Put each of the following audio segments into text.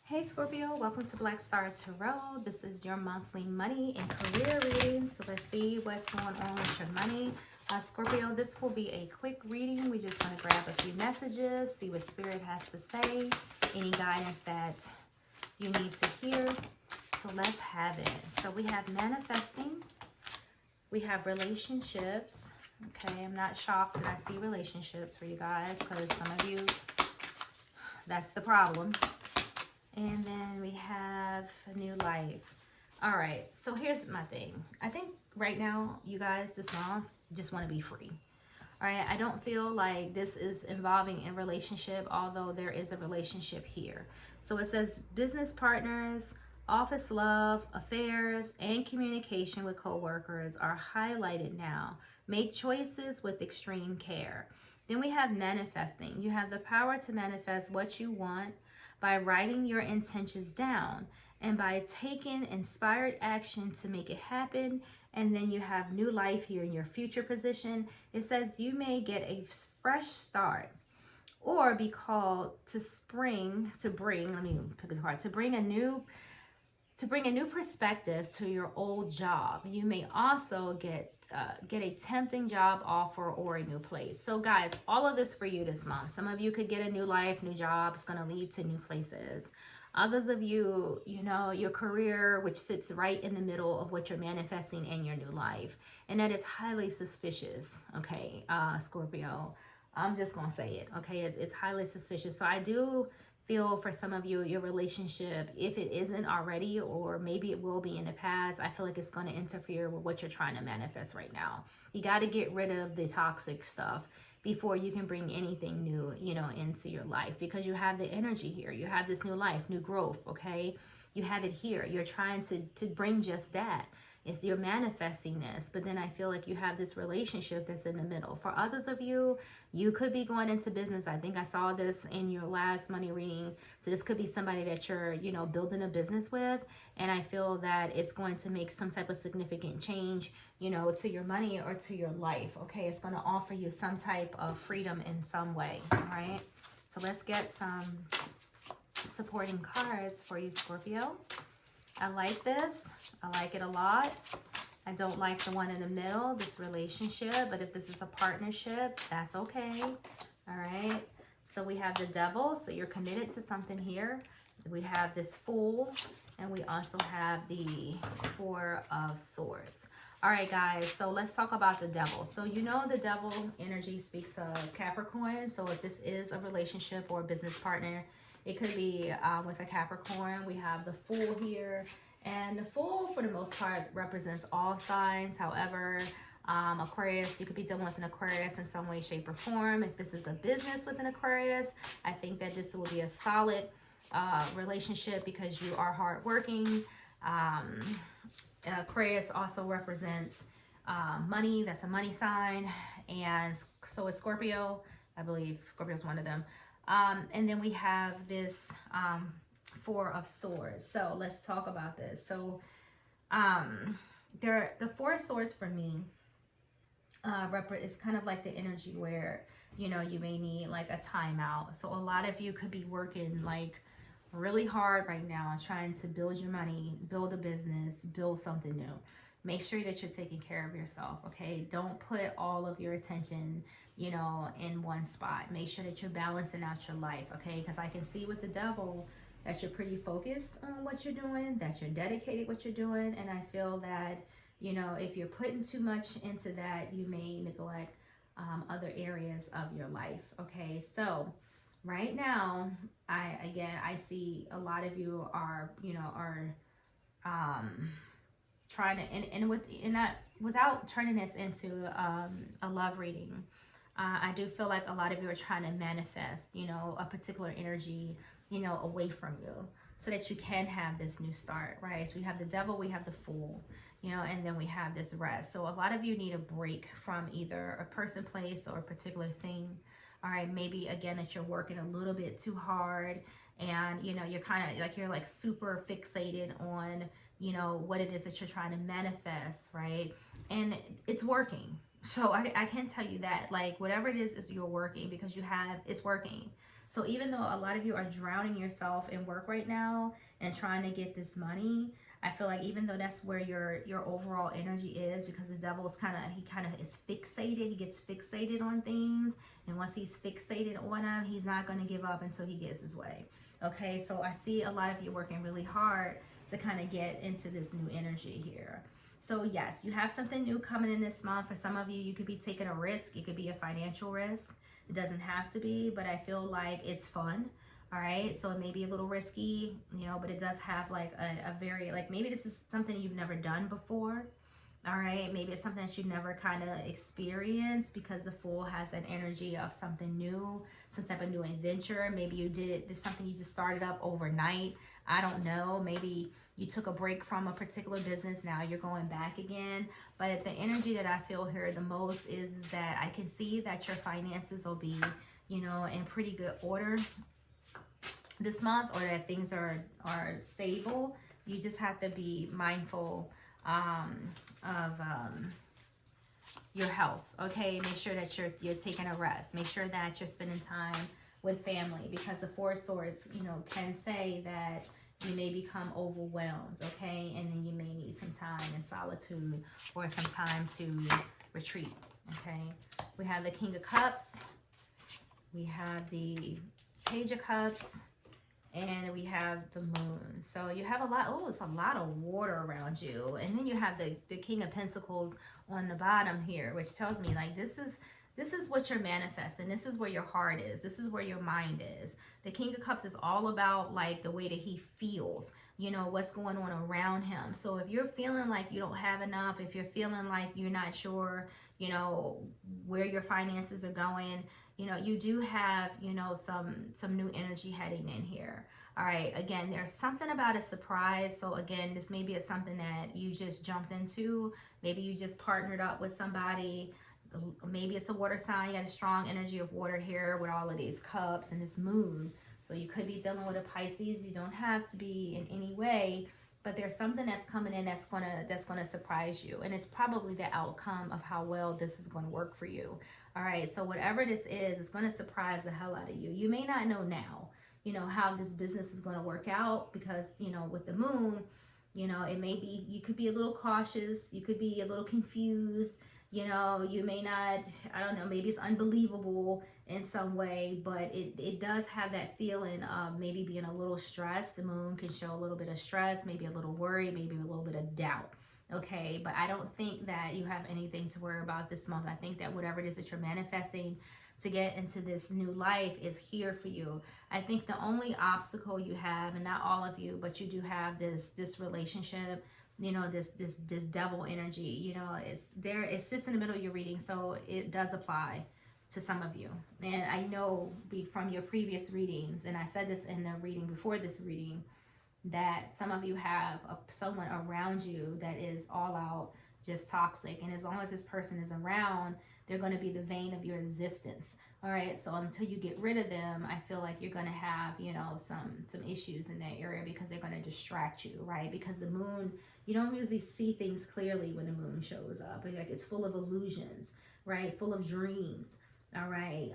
Hey Scorpio, welcome to Black Star Tarot. This is your monthly money and career reading. So let's see what's going on with your money. Scorpio, this will be a quick reading. We just want to grab a few messages, see what Spirit has to say, any guidance that you need to hear. So let's have it. So we have manifesting, we have relationships. Okay, I'm not shocked when I see relationships for you guys because some of you, that's the problem. And then we have a new life. All right, so here's my thing. I think right now, you guys, this month, just want to be free. All right, I don't feel like this is involving in relationship, although there is a relationship here. So it says business partners, office love, affairs, and communication with coworkers are highlighted now. Make choices with extreme care. Then we have manifesting. You have the power to manifest what you want by writing your intentions down and by taking inspired action to make it happen. And then you have new life here in your future position. It says you may get a fresh start or be called to bring, let me pick a card, to bring a new perspective to your old job. You may also get a tempting job offer or a new place. So guys, all of this for you this month. Some of you could get a new life, new job. It's going to lead to new places. Others of you, you know, your career, which sits right in the middle of what you're manifesting in your new life. And that is highly suspicious, okay, Scorpio. I'm just going to say it, okay? It's highly suspicious. So I do feel for some of you, your relationship, if it isn't already, or maybe it will be in the past, I feel like it's going to interfere with what you're trying to manifest right now. You got to get rid of the toxic stuff before you can bring anything new, you know, into your life, because you have the energy here. You have this new life, new growth, okay? You have it here. You're trying to bring just that. It's you're manifesting this, but then I feel like you have this relationship that's in the middle. For others of you, you could be going into business. I think I saw this in your last money reading. So this could be somebody that you're, you know, building a business with. And I feel that it's going to make some type of significant change, you know, to your money or to your life. Okay, it's going to offer you some type of freedom in some way. All right. So let's get some supporting cards for you, Scorpio. I like this. I like it a lot. I don't like the one in the middle, this relationship, but if this is a partnership, that's okay. All right. So we have the devil. So you're committed to something here. We have this fool, and we also have the Four of Swords. All right, guys. So let's talk about the devil. So you know the devil energy speaks of Capricorn. So if this is a relationship or a business partner, it could be with a Capricorn. We have the Fool here. And the Fool, for the most part, represents all signs. However, Aquarius, you could be dealing with an Aquarius in some way, shape, or form. If this is a business with an Aquarius, I think that this will be a solid relationship because you are hardworking. Aquarius also represents money. That's a money sign. And so is Scorpio. I believe Scorpio is one of them. And then we have this Four of Swords. So let's talk about this. So the Four of Swords for me is kind of like the energy where, you know, you may need like a timeout. So a lot of you could be working like really hard right now, trying to build your money, build a business, build something new. Make sure that you're taking care of yourself, okay? Don't put all of your attention, you know, in one spot. Make sure that you're balancing out your life, okay? Because I can see with the devil that you're pretty focused on what you're doing, that you're dedicated what you're doing, and I feel that, you know, if you're putting too much into that, you may neglect other areas of your life, okay? So right now, I see a lot of you are, you know, trying to, without turning this into a love reading, I do feel like a lot of you are trying to manifest, you know, a particular energy, you know, away from you so that you can have this new start, right? So we have the devil, we have the fool, you know, and then we have this rest. So a lot of you need a break from either a person, place, or a particular thing. All right, maybe again that you're working a little bit too hard and, you know, you're kind of like, you're like super fixated on, you know, what it is that you're trying to manifest, right? And it's working. So I can tell you that, like, whatever it is you're working, because you have, it's working. So even though a lot of you are drowning yourself in work right now and trying to get this money, I feel like even though that's where your overall energy is, because the devil is kind of is fixated. He gets fixated on things, and once he's fixated on them, he's not going to give up until he gets his way. Okay, so I see a lot of you working really hard to kind of get into this new energy here. So yes, you have something new coming in this month. For some of you, you could be taking a risk. It could be a financial risk. It doesn't have to be, but I feel like it's fun. All right, so it may be a little risky, you know, but it does have like a very, like, maybe this is something you've never done before. All right, maybe it's something that you never kind of experienced, because the Fool has an energy of something new, some type of new adventure. Maybe you did it, there's something you just started up overnight. I don't know. Maybe you took a break from a particular business. Now you're going back again. But the energy that I feel here the most is that I can see that your finances will be, you know, in pretty good order this month, or that things are stable. You just have to be mindful of your health. Okay, make sure that you're taking a rest. Make sure that you're spending time with family, because the Four of Swords, you know, can say that you may become overwhelmed. Okay, and then you may need some time in solitude or some time to retreat. Okay, we have the King of Cups, we have the Page of Cups, and we have the Moon. So you have a lot, oh, it's a lot of water around you. And then you have the King of Pentacles on the bottom here, which tells me like this is what you're manifesting. This is where your heart is. This is where your mind is. The King of Cups is all about like the way that he feels, you know, what's going on around him. So if you're feeling like you don't have enough, if you're feeling like you're not sure, you know, where your finances are going, you know, you do have, you know, some new energy heading in here. All right, again, there's something about a surprise. So again, this maybe is something that you just jumped into. Maybe you just partnered up with somebody. Maybe it's a water sign. You got a strong energy of water here with all of these cups and this moon. So you could be dealing with a Pisces. You don't have to be in any way, but there's something that's coming in that's gonna surprise you, and it's probably the outcome of how well this is going to work for you. All right, so whatever this is, it's going to surprise the hell out of you. You may not know now, you know, how this business is going to work out, because, you know, with the moon, you know, it may be, you could be a little cautious, you could be a little confused, you know, you may not, I don't know, maybe it's unbelievable in some way, but it does have that feeling of maybe being a little stressed. The moon can show a little bit of stress, maybe a little worry, maybe a little bit of doubt. Okay, but I don't think that you have anything to worry about this month. I think that whatever it is that you're manifesting to get into this new life is here for you. I think the only obstacle you have, and not all of you, but you do have this relationship, you know, this devil energy, you know, it sits in the middle of your reading, so it does apply to some of you. And I know from your previous readings, and I said this in the reading before this reading, that some of you have someone around you that is all out just toxic, and as long as this person is around, they're going to be the vein of your existence. All right, so until you get rid of them, I feel like you're going to have, you know, some issues in that area, because they're going to distract you, right? Because the moon, you don't usually see things clearly when the moon shows up. Like, it's full of illusions, right? Full of dreams. All right,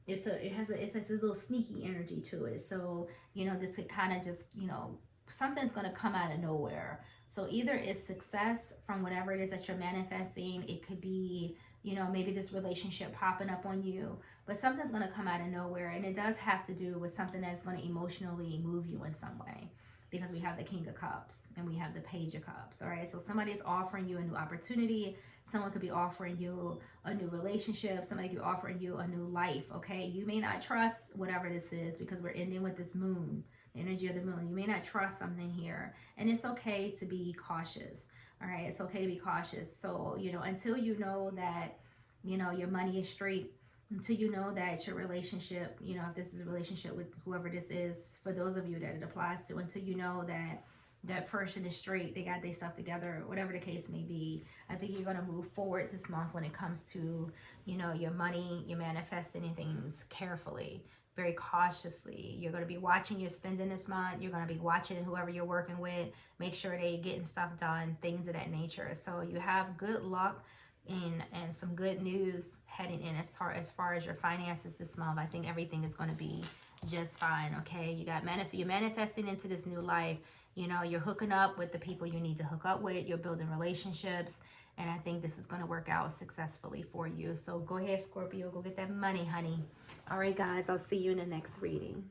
it has this little sneaky energy to it. So, you know, this could kind of just, you know, something's going to come out of nowhere. So either it's success from whatever it is that you're manifesting. It could be, you know, maybe this relationship popping up on you, but something's going to come out of nowhere. And it does have to do with something that's going to emotionally move you in some way, because we have the King of Cups and we have the Page of Cups. All right, so somebody's offering you a new opportunity. Someone could be offering you a new relationship. Somebody could be offering you a new life. Okay, you may not trust whatever this is, because we're ending with this moon, the energy of the moon. You may not trust something here, and it's okay to be cautious. All right, it's okay to be cautious. So, you know, until you know that, you know, your money is straight, until you know that your relationship, you know, if this is a relationship with whoever this is, for those of you that it applies to, until you know that that person is straight, they got their stuff together, whatever the case may be, I think you're going to move forward this month when it comes to, you know, your money. You're manifesting things carefully, very cautiously. You're going to be watching your spending this month. You're going to be watching whoever you're working with, make sure they're getting stuff done, things of that nature. So you have good luck and some good news heading in as far as your finances this month. I think everything is going to be just fine. Okay, you got you're manifesting into this new life. You know, you're hooking up with the people you need to hook up with. You're building relationships, and I think this is going to work out successfully for you. So go ahead, Scorpio, go get that money, honey. All right, guys, I'll see you in the next reading.